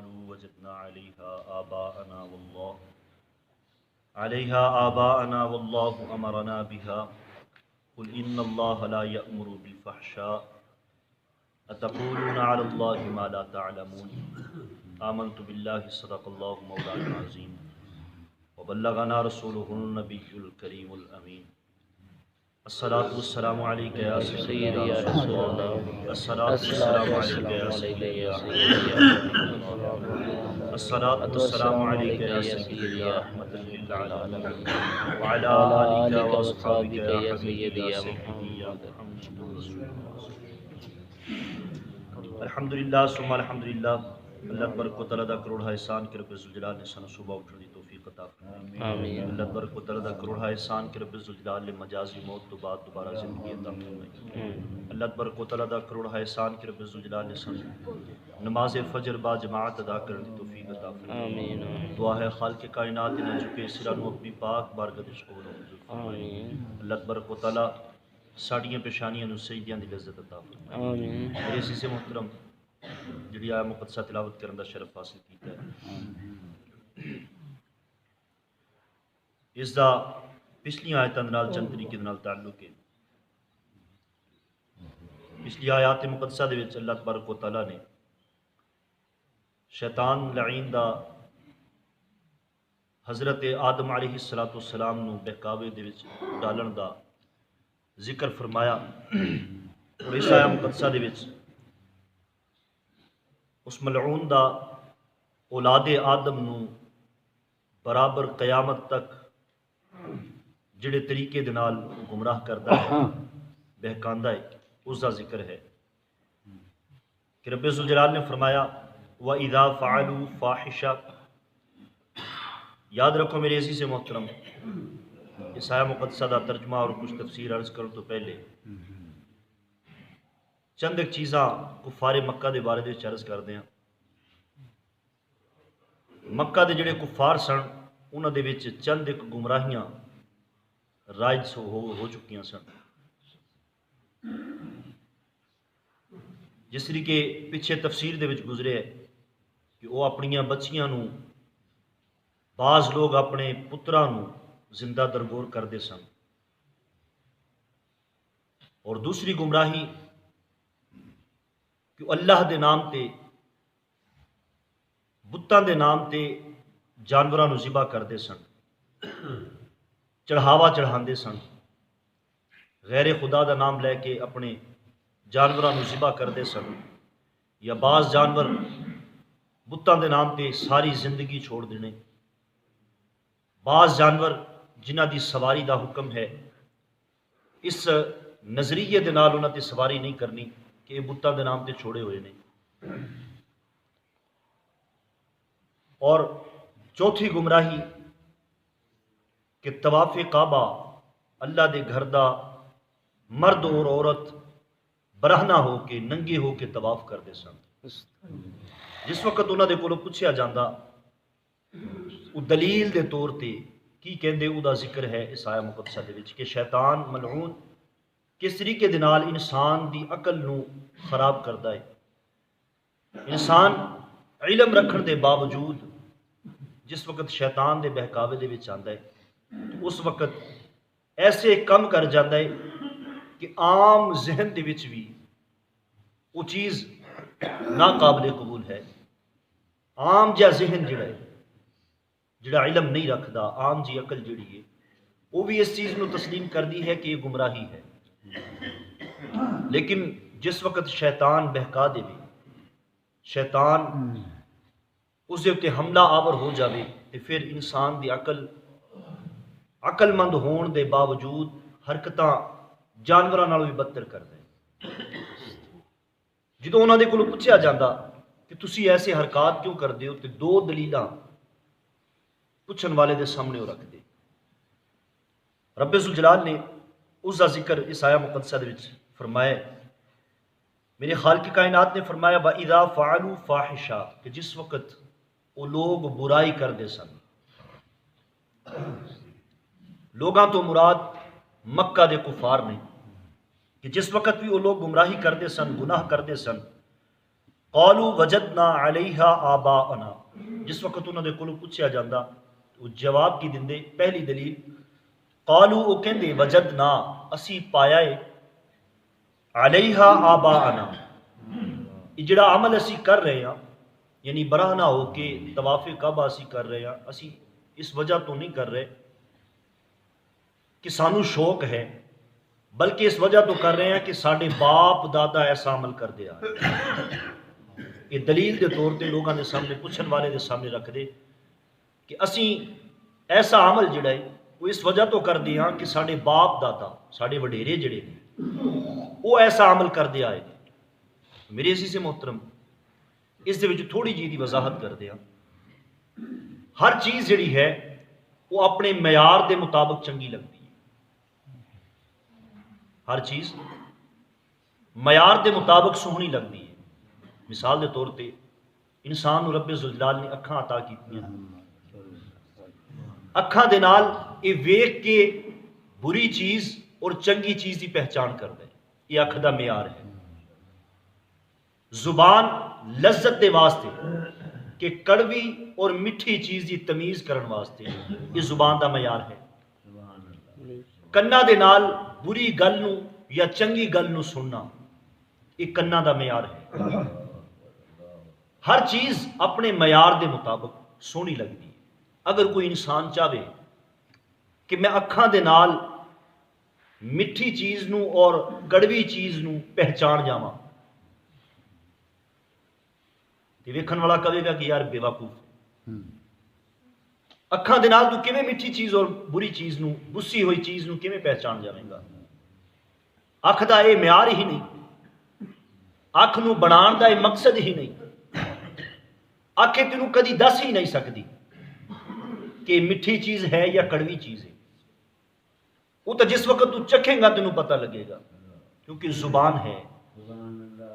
قالوا وجدنا عليها آباءنا والله أمرنا بها قل إن الله لا يأمر بالفحشاء أتقولون على الله ما لا تعلمون آمنت بالله صدق الله مولانا العظيم وبلغنا رسوله النبي الكريم الأمين الصلاة والسلام عليك يا سيدي يا رسول الله الصلاة والسلام عليك يا سيدي يا حبيبي الصلاة والسلام عليك يا سيدي يا رحمة للعالمين وعلى آلك وأصحابك يا حبيبي يا سيدي يا محمد رسول الله الحمدللہ ثم الحمدللہ اللہ تبارک و تعالیٰ دا کروڑ احسان کہ رب ذوالجلال نے سانو صبح اٹھنے دی توفیق عطا فرمائی آمین اللہ تبارک و تعالیٰ دا کروڑ احسان کہ رب ذوالجلال نے مجازی موت تو بعد دوبارہ زندگی عطا فرمائی اللہ تبارک و تعالیٰ دا کروڑ احسان کہ رب ذوالجلال نے سانو نماز فجر با جماعت ادا کرنے دی توفیق عطا فرمائی آمین دعا ہے خالق کائنات نے جھکے سرا نو اپنی پاک بارگاہ وچ قبول منظور فرمائی اللہ تبارک و تعالیٰ ساڑیاں پیشانیاں نو سجدیاں دی لذت عطا فرمائے آمین میرے عزیز محترم جڑی آیا مقدسہ تلاوت کرن دا شرف حاصل کیتا ہے اس دا پچھلی آیتاں نال چند طریقے نال تعلق ہے پچھلی آیات مقدسہ دے وچ اللہ تبارک و تعالیٰ نے شیطان لعین دا حضرت آدم علیہ السلام نو بہکاوے دے وچ ڈالن دا ذکر فرمایا اور اس آیہ مقدسہ دے وچ اس ملعون دا اولاد آدم نو برابر قیامت تک جڑے طریقے دے نال گمراہ کردا ہے بہکاندا ہے اس دا ذکر ہے کہ رب ذوالجلال نے فرمایا وَإِذَا فَعَلُوا فَاحِشَةً یاد رکھو میرے عزیز محترم اس آیہ مقدسہ دا ترجمہ اور کچھ تفسیر عرض کروں تو پہلے چند ایک چیزاں کفار مکہ دے بارے دے عرض کر دیں مکہ دے جڑے کفار سن انہاں دے وچ چند ایک گمراہیاں رائج ہو چکیاں سن جس طریقے پیچھے تفسیر دے وچ گزرے ہے کہ وہ اپنیاں بچیاں نو بعض لوگ اپنے پتراں نو زندہ درگور کردے سن اور دوسری گمراہی کہ اللہ دے نام تے بتاں دے نام تے جانوراں نو ذبح کردے سن چڑھاوا چڑھاندے سن غیر خدا دا نام لے کے اپنے جانوراں نو ذبح کردے سن یا بعض جانور بتاں دے نام تے ساری زندگی چھوڑ دینے بعض جانور جنہ دی سواری دا حکم ہے اس نظریے دے نال انہاں تے سواری نہیں کرنی کہ یہ بتاں دے نام تے چھوڑے ہوئے نے اور چوتھی گمراہی کہ طواف کعبہ اللہ دے گھر دا مرد اور عورت برہنہ ہو کے ننگے ہو کے طواف کرتے سن جس وقت انہاں دے کولوں پوچھیا جاندا وہ دلیل دے طور تے کی کہندے او دا ذکر ہے اس آیہ مقدسہ دے وچ کہ شیطان ملعون کس طریقے دے نال انسان دی عقل نو خراب کردا ہے انسان علم رکھن دے باوجود جس وقت شیطان دے بہکاوے دے وچ آندا ہے اس وقت ایسے کم کر جاندا ہے کہ عام ذہن دے وچ بھی وہ چیز ناقابل قبول ہے عام جا ذہن جڑا علم نہیں رکھدا عام جی عقل جڑی ہے وہ بھی اس چیز نو تسلیم کر دی ہے کہ یہ گمراہی ہے لیکن جس وقت شیطان بہکا دے بھی شیطان اس دے تے حملہ آور ہو جاوے تے پھر انسان دی عقل مند ہون دے باوجود حرکتاں جانوراں نال بھی بدتر کر دے جدوں انہاں دے کولوں پوچھیا جاندا کہ تسی ایسے حرکات کیوں کردے ہو تے دو دلیلاں پوچھن والے دے سامنے وہ رکھ دے رب ذوالجلال نے اس کا ذکر اس آیہ مقدسہ دے وچ فرمایا میرے خالق کائنات نے فرمایا وَإِذَا فَعَلُوا فَاحِشَةً کہ جس وقت وہ لوگ برائی کر دے سن لوگاں تو مراد مکہ دے کفار نے کہ جس وقت بھی وہ لوگ گمراہی کردے سن گناہ کردے سن قالوا وجدنا علیہا آباءنا، جس وقت انہوں نے کولوں پوچھا جاندہ وہ جواب کی دندے پہلی دلیل قالوا وہ کہندے وجدنا اسی پایا ہے علیہا آباءنا، یہ جڑا عمل اسی کر رہے ہیں یعنی براہنا ہو کے طواف کعبہ اسی کر رہے ہیں، اسی اس وجہ تو نہیں کر رہے کہ سانو شوق ہے، بلکہ اس وجہ تو کر رہے ہیں کہ ساڈے باپ دادا ایسا عمل کر دیا ہے۔ یہ دلیل دے طور تے لوگوں دے سامنے پوچھن والے دے سامنے رکھ دے کہ اسی ایسا عمل جڑا ہے وہ اس وجہ تو کر دیا کہ ساڈے باپ دادا ساڈے وڈیرے جڑے وہ ایسا عمل کر دیا ہے۔ میرے اسی سے محترم اس دے وچ تھوڑی جی دی وضاحت کر دیا، ہر چیز جڑی ہے وہ اپنے معیار دے مطابق چنگی لگتی ہے، ہر چیز معیار دے مطابق سونی لگتی ہے۔ مثال دے طور تے انسان نو رب ذوالجلال نے اکھاں عطا کیتیاں، اکھاں دے نال یہ ویکھ کے بری چیز اور چنگی چیز کی پہچان کردا ہے، یہ اکھ دا معیار ہے۔ زبان لذت دے واسطے کہ کڑوی اور میٹھی چیز کی تمیز کرن واسطے یہ زبان دا معیار ہے۔ کنا دے نال بری گل نو یا چنگی گل نو سننا یہ کنا دا معیار ہے۔ ہر چیز اپنے معیار دے مطابق سونی لگتی ہے۔ اگر کوئی انسان چاہے کہ میں اکھاں دے نال میٹھی چیز نو اور کڑوی چیز نو پہچان جاواں تے ویکھن والا کہے گا کہ یار بے وقوف، اکھاں دے نال تو کیویں میٹھی چیز اور بری چیز نو گسی ہوئی چیز نو کیویں پہچان جاویں گا؟ اکھ دا یہ معیار ہی نہیں، اکھ نو بنان دا یہ مقصد ہی نہیں، اکھ تینوں کدی دس ہی نہیں سکتی کہ میٹھی چیز ہے یا کڑوی چیز ہے۔ وہ تو جس وقت تو چکھیں گا تینوں پتہ لگے گا، کیونکہ زبان ہے،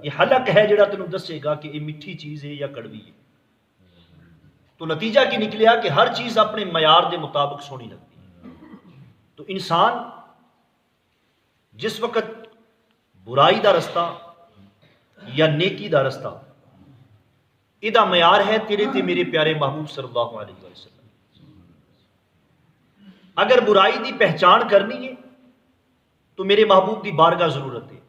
یہ حلق ہے جڑا تینوں دسے گا کہ یہ میٹھی چیز ہے یا کڑوی ہے۔ تو نتیجہ کی نکلیا کہ ہر چیز اپنے معیار دے مطابق سونی لگتی ہے۔ تو انسان جس وقت برائی دا رستہ یا نیکی دا رستہ یہ معیار ہے تیرے تے میرے پیارے محبوب صلی اللہ علیہ وسلم۔ اگر برائی دی پہچان کرنی ہے تو میرے محبوب دی بارگاہ ضرورت ہے،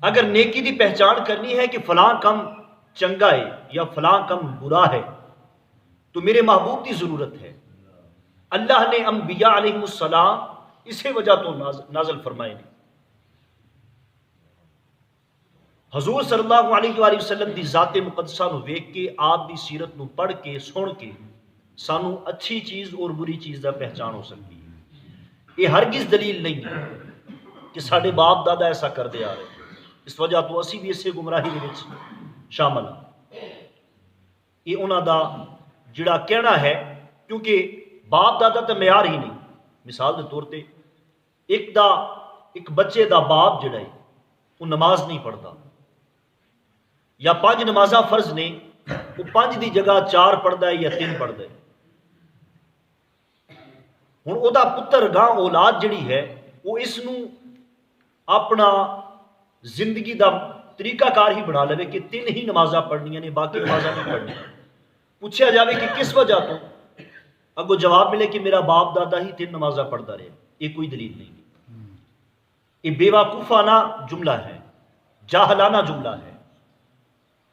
اگر نیکی دی پہچان کرنی ہے کہ فلاں کم چنگا ہے یا فلاں کم برا ہے تو میرے محبوب دی ضرورت ہے۔ اللہ نے انبیاء علیہ السلام اسی وجہ تو نازل فرمائے نے۔ حضور صلی اللہ علیہ وآلہ وسلم دی ذات مقدسہ نو ویکھ کے آپ دی سیرت نو پڑھ کے سن کے سانو اچھی چیز اور بری چیز دا پہچان ہو سکتی ہے۔ یہ ہرگز دلیل نہیں ہے کہ ساڈے باپ دادا ایسا کردے آ رہے، اس وجہ تو اسی بھی اسے گمراہی دے وچ شامل ہیں۔ یہ انہاں دا جڑا کہنا ہے، کیونکہ باپ دادا تے معیار ہی نہیں۔ مثال دے طور تے ایک بچے دا باپ جڑا ہے وہ نماز نہیں پڑھتا، یا 5 نمازاں فرض نے وہ 5 دی جگہ 4 پڑھتا ہے یا 3 پڑھتا ہے۔ ہن او دا پتر گاں اولاد جڑی ہے وہ اس نو اپنا زندگی دا طریقہ کار ہی بنا لے کہ 3 ہی نمازاں پڑھنیاں نے، باقی نمازاں نہیں پڑھنی۔ پوچھا جاوے کہ کس وجہ تو، اگو جواب ملے کہ میرا باپ دادا ہی 3 نمازاں پڑھتا رہے۔ یہ کوئی دلیل نہیں، یہ بے وقوفانہ جملہ ہے، جاہلانہ جملہ ہے۔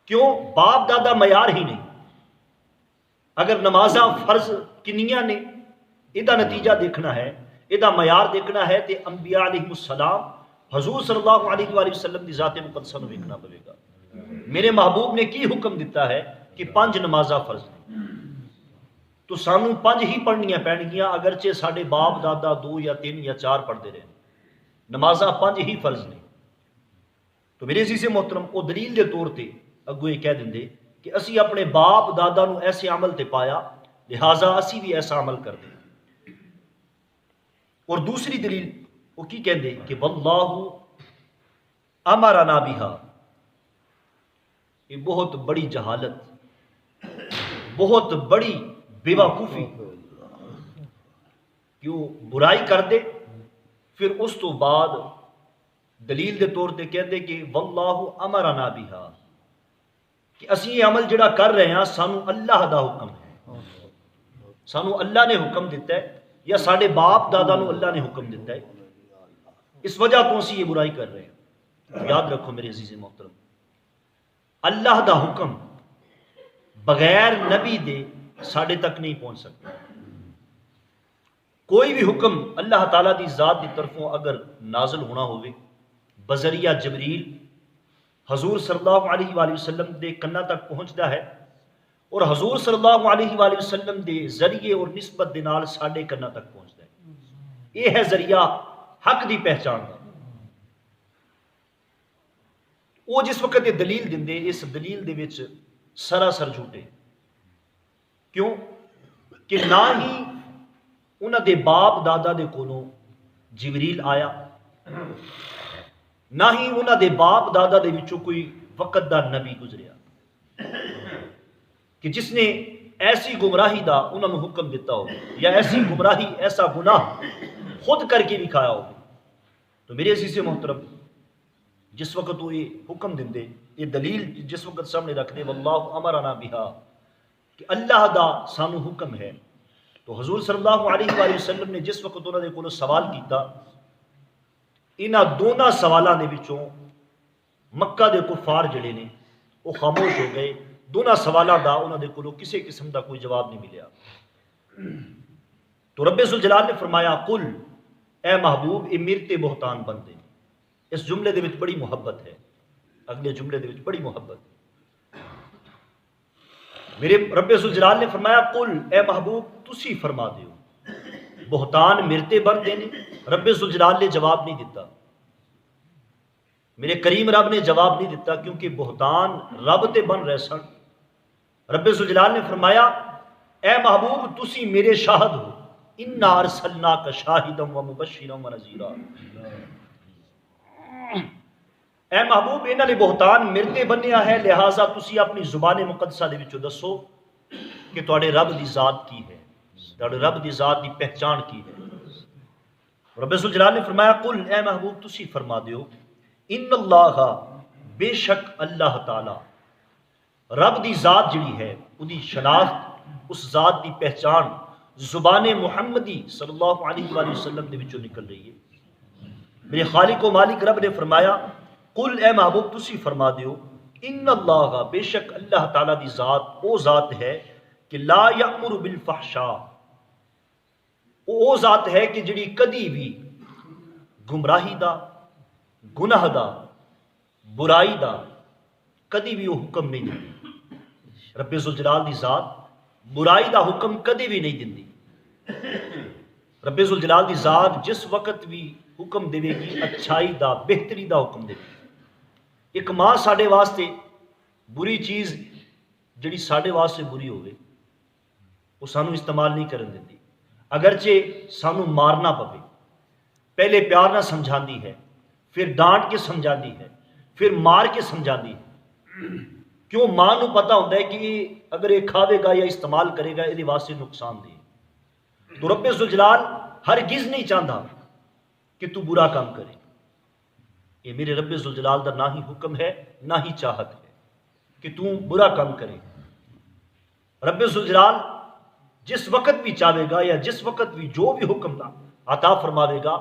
کیوں؟ باپ دادا معیار ہی نہیں۔ اگر نمازاں فرض کنیاں نے یہ نتیجہ دیکھنا ہے، یہ معیار دیکھنا ہے تو انبیاء علیہ السلام حضور صلی اللہ علیہ وآلہ وسلم کی ذات مقدسہ نو ویکھنا پڑے گا۔ میرے محبوب نے کی حکم دیتا ہے کہ 5 نمازاں فرض نے، تو سانو 5 ہی پڑھنیاں پینگیاں، اگرچہ ساڈے باپ دادا 2 یا 3 یا 4 پڑھتے رہے، نمازاں 5 ہی فرض نے۔ تو میرے عزیز محترم وہ دلیل دے طور تے اگو یہ کہہ دیں کہ اسی اپنے باپ دادا نو ایسے عمل تے پایا، لہٰذا اسی بھی ایسا عمل کر دیں۔ اور دوسری دلیل وہ کی کہندے کہ واللہ امرنا بہا، یہ بہت بڑی جہالت، بہت بڑی بے وقوفی کہ وہ برائی کر دے پھر اس تو بعد دلیل دے طور تے کہندے کہ واللہ امرنا بہا، کہ اسی یہ عمل جڑا کر رہے ہیں سانو اللہ دا حکم ہے، سانو اللہ نے حکم دیتا ہے یا ساڈے باپ دادا نو اللہ نے حکم دیتا ہے، اس وجہ تو اسی یہ برائی کر رہے ہیں۔ یاد رکھو میرے عزیز محترم، اللہ دا حکم بغیر نبی دے ساڈے تک نہیں پہنچ سکتا۔ کوئی بھی حکم اللہ تعالیٰ دی ذات دی طرفوں اگر نازل ہونا ہوئے بذریعہ جبریل حضور صلی اللہ علیہ وآلہ وسلم دے کنہ تک پہنچدا ہے، اور حضور صلی اللہ علیہ وآلہ وسلم دے ذریعے اور نسبت دے نال ساڈے کنہ تک پہنچدا ہے۔ یہ ہے ذریعہ حق دی پہچان دا۔ وہ جس وقت یہ دلیل دندے، اس دلیل دے وچ سراسر جھوٹے، کیوں کہ نہ ہی انہاں دے باپ دادا دے کولوں جبریل آیا، نہ ہی انہاں دے باپ دادا دے وچوں کوئی وقت دا نبی گزریا کہ جس نے ایسی گمراہی دا انہاں نوں حکم دیتا ہو، یا ایسی گمراہی ایسا گناہ خود کر کے دکھایا ہو۔ تو میرے عزیز محترم، جس وقت وہ یہ حکم دندے، یہ دلیل جس وقت سامنے رکھ دے واللہ امرنا بہا کہ اللہ دا سانو حکم ہے، تو حضور صلی اللہ علیہ وآلہ وسلم نے جس وقت انہوں نے کولو سوال کیتا، انہاں دونوں سوالاں دے وچوں مکہ دے کفار جڑے نے وہ خاموش ہو گئے، دونوں سوالاں دا انہوں نے کولو کسی قسم دا کوئی جواب نہیں ملیا۔ تو رب ذوالجلال نے فرمایا قل، اے محبوب یہ میرتے بہتان بندے۔ اس جملے دے وچ بڑی محبت ہے، اگلے جملے دے وچ بڑی محبت ہے۔ میرے رب ذوالجلال نے فرمایا قل، اے محبوب تسی فرما دیو بہتان میرتے بن دینے۔ رب ذوالجلال نے جواب نہیں دیتا، میرے کریم رب نے جواب نہیں دیتا، کیونکہ بہتان رب تے بن رہے سن۔ رب ذوالجلال نے فرمایا اے محبوب تسی میرے شاہد ہو، انا ارسلناک شاہدا و مبشرا و نذیرا۔ اے محبوب انہاں نے بہتان میرتے بنیا ہے، لہٰذا تسی اپنی زبان مقدسہ دے وچوں دسو کہ تواڈے رب دی ذات کی ہے، تواڈے رب دی ذات دی پہچان کی ہے۔ رب ذوالجلال نے فرمایا قل، اے محبوب تسی فرما دیو ان اللہ، بے شک اللہ تعالی، رب دی ذات جڑی ہے اودی شناخت، اس ذات دی پہچان زبان محمدی صلی اللہ علیہ وآلہ وسلم دے وچوں نکل رہی ہے۔ میرے خالق و مالک رب نے فرمایا قل، اے محبوب تسی فرما دیو ان اللہ، بے شک اللہ تعالیٰ دی ذات او ذات ہے کہ لا یأمر بالفحشاء، او ذات ہے کہ جڑی کدی بھی گمراہی دا، گناہ دا، برائی دا کدی بھی وہ حکم نہیں دیتی۔ رب ذوالجلال دی ذات برائی دا حکم کدی بھی نہیں دیندی۔ رب ذوالجلال دی ذات جس وقت بھی حکم دے گی اچھائی دا، بہتری دا حکم دے گی۔ ایک ماں ساڈے واسطے بری چیز جڑی ساڈے واسطے بری ہوئے وہ سانو استعمال نہیں کرن دیندی، اگرچہ سانو مارنا پوے، پہلے پیار نہ سمجھاندی ہے، پھر ڈانٹ کے سمجھاندی ہے، پھر مار کے سمجھاندی ہے۔ کیوں؟ ماں نو پتہ ہوتا ہے کہ اگر یہ کھاوے گا یا استعمال کرے گا یہ واسطے نقصان دے۔ تو رب ذوالجلال ہرگز نہیں چاہتا کہ تو برا کام کرے، یہ میرے رب ذوالجلال دا نہ ہی حکم ہے نہ ہی چاہت ہے کہ تو برا کام کرے۔ رب ذوالجلال جس وقت بھی چاہے گا یا جس وقت بھی جو بھی حکم عطا فرماوے گا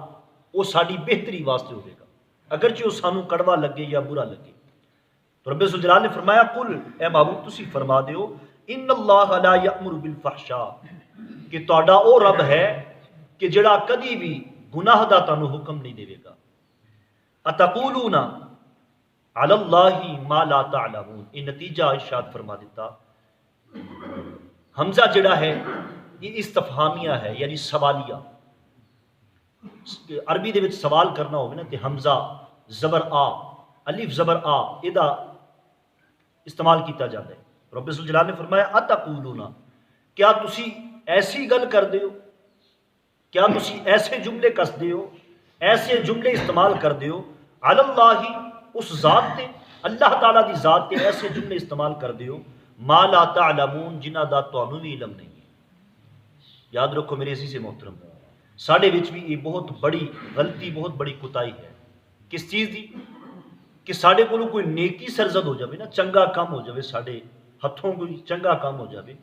وہ ساری بہتری واسطے ہوئے گا، اگرچہ وہ سانو کڑوا لگے یا برا لگے۔ تو رب ذوالجلال نے فرمایا قل، اے محبوب تسی فرما دیو ان اللہ لا یأمر بالفحشاء، کہ تہاڈا او رب ہے کہ جڑا کدی بھی گناہ دا تانوں حکم نہیں دے گا۔ اتقولون علی اللہ ما لا تعلمون، یہ نتیجہ ارشاد فرما دیتا۔ حمزہ جڑا ہے یہ استفہامیہ ہے، یعنی سوالیہ۔ عربی دے وچ سوال کرنا ہوگا نا تے حمزہ زبر آ، الف زبر آ، یہ استعمال کیتا جاتا ہے۔ رب ذوالجلال نے فرمایا اتقولون، کیا تسی ایسی گل کر دیو، کیا تسی ایسے جملے کس دیو، ایسے جملے استعمال کر دیو علی اللہ، اس ذات تے، اللہ تعالیٰ دی ذات تے ایسے جملے استعمال کر دیو ما لا تعلمون، جنہ دا تانوں بھی علم نہیں ہے۔ یاد رکھو میرے عزیز محترم، ساڈے وچ بھی یہ بہت بڑی غلطی، بہت بڑی کوتاہی ہے۔ کس چیز دی؟ کہ ساڈے کولو کوئی نیکی سرزد ہو جاوے نا، چنگا کام ہو جاوے، ساڈے ہتھوں کوئی چنگا کام ہو جاوے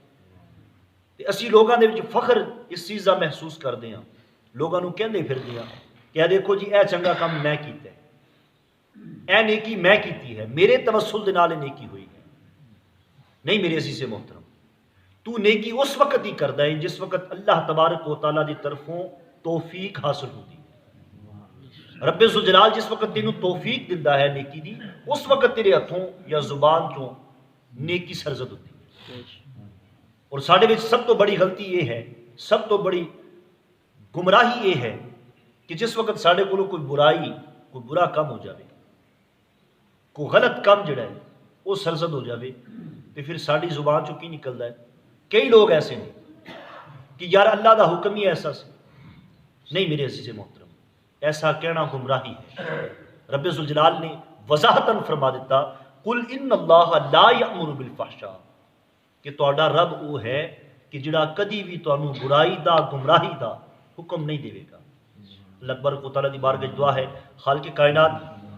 تے اسی لوگاں دے وچ فخر اس چیز دا محسوس کردے ہاں، لوگاں نوں کہندے پھردے ہاں کہ اے دیکھو جی اے چنگا کام میں کیتا ہے، اے نیکی میں کیتی ہے، میرے توسل دے نال اے نیکی ہوئی ہے۔ نہیں میرے عزیز محترم، تو نیکی اس وقت ہی کردا ہے جس وقت اللہ تبارک و تعالیٰ دی طرفوں توفیق حاصل ہوتی ہے۔ رب ذوالجلال جس وقت تینوں توفیق دیندا ہے نیکی دی، اس وقت تیرے ہتھوں یا زبان چوں نیکی سرزد ہوتی ہے۔ اور ساڈے وچ سب تو بڑی غلطی یہ ہے، سب تو بڑی گمراہی یہ ہے کہ جس وقت ساڈے کولوں کوئی برائی، کوئی برا کام ہو جاوے، کوئی غلط کام جڑا ہے وہ سرزد ہو جاوے، تو پھر ساڈی زبان چوں کی نکلدا ہے؟ کئی لوگ ایسے ہیں کہ یار اللہ دا حکم ہی ایسا سی۔ نہیں میرے عزیز محترم، ایسا کہنا گمراہی ہے۔ رب ذوالجلال نے وضاحتاً فرما دیتا، قل ان اللہ لا یأمر بالفحشاء، کہ تہاڈا رب وہ ہے کہ جڑا کدی بھی تانوں برائی دا، گمراہی دا حکم نہیں دے گا۔ اللہ تبارک و تعالیٰ دی بارگاہ وچ دعا ہے خالق کائنات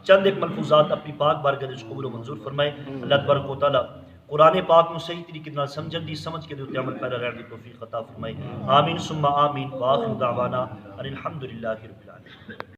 چند ایک ملفوظات اپنی پاک بارگاہ وچ قبول و منظور فرمائے۔ اللہ تبارک و تعالیٰ قرآن پاک نو صحیح طریقے نال سمجھن دی، سمجھ کے دے تے عمل پیرا رہن دی توفیق عطا فرمائے۔ آمین ثم آمین، وآخر دعوانا ان الحمد للہ رب العالمین۔